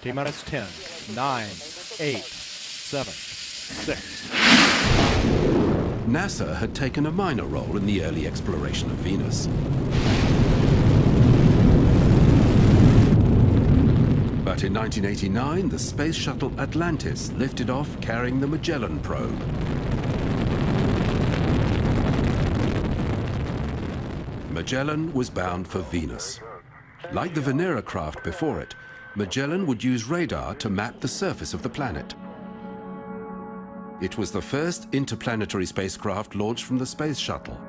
T-minus 10, 9, 8, 7, 6. NASA had taken a minor role in the early exploration of Venus. But in 1989, the space shuttle Atlantis lifted off carrying the Magellan probe. Magellan was bound for Venus. Like the Vanera craft before it, Magellan would use radar to map the surface of the planet. It was the first interplanetary spacecraft launched from the space shuttle.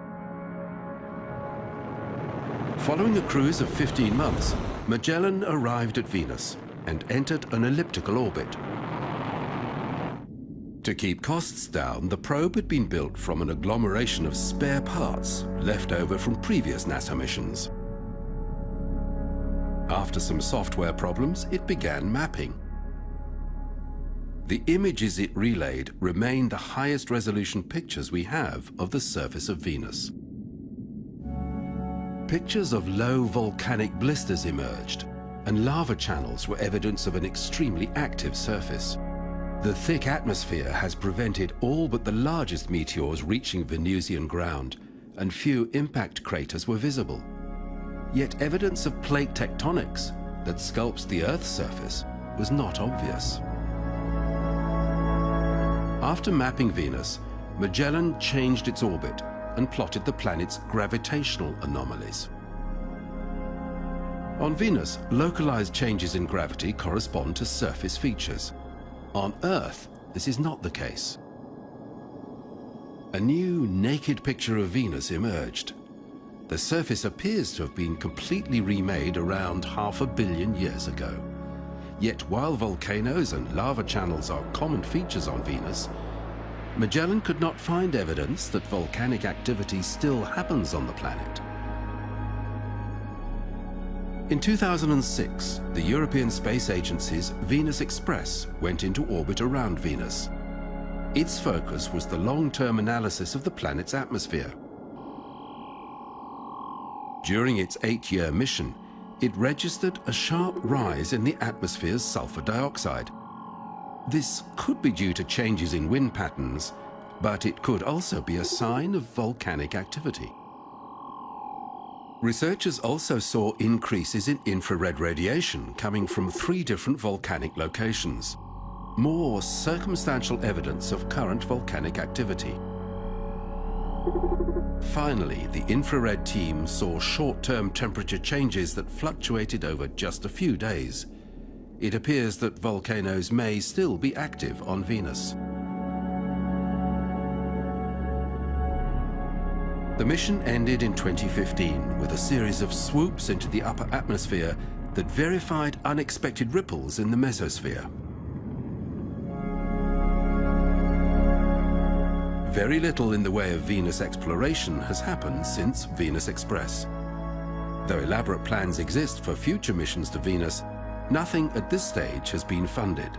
Following a cruise of 15 months, Magellan arrived at Venus and entered an elliptical orbit. To keep costs down, the probe had been built from an agglomeration of spare parts left over from previous NASA missions. After some software problems, it began mapping. The images it relayed remain the highest resolution pictures we have of the surface of Venus. Pictures of low volcanic blisters emerged, and lava channels were evidence of an extremely active surface. The thick atmosphere has prevented all but the largest meteors reaching Venusian ground, and few impact craters were visible. Yet evidence of plate tectonics that sculpts the Earth's surface was not obvious. After mapping Venus, Magellan changed its orbit and plotted the planet's gravitational anomalies. On Venus, localized changes in gravity correspond to surface features. On Earth, this is not the case. A new naked picture of Venus emerged. The surface appears to have been completely remade around 500 million years ago. Yet while volcanoes and lava channels are common features on Venus, Magellan could not find evidence that volcanic activity still happens on the planet. In 2006, the European Space Agency's Venus Express went into orbit around Venus. Its focus was the long-term analysis of the planet's atmosphere. During its 8-year mission, it registered a sharp rise in the atmosphere's sulfur dioxide. This could be due to changes in wind patterns, but it could also be a sign of volcanic activity. Researchers also saw increases in infrared radiation coming from 3 different volcanic locations. More circumstantial evidence of current volcanic activity. Finally, the infrared team saw short-term temperature changes that fluctuated over just a few days. It appears that volcanoes may still be active on Venus. The mission ended in 2015 with a series of swoops into the upper atmosphere that verified unexpected ripples in the mesosphere. Very little in the way of Venus exploration has happened since Venus Express. Though elaborate plans exist for future missions to Venus, nothing at this stage has been funded.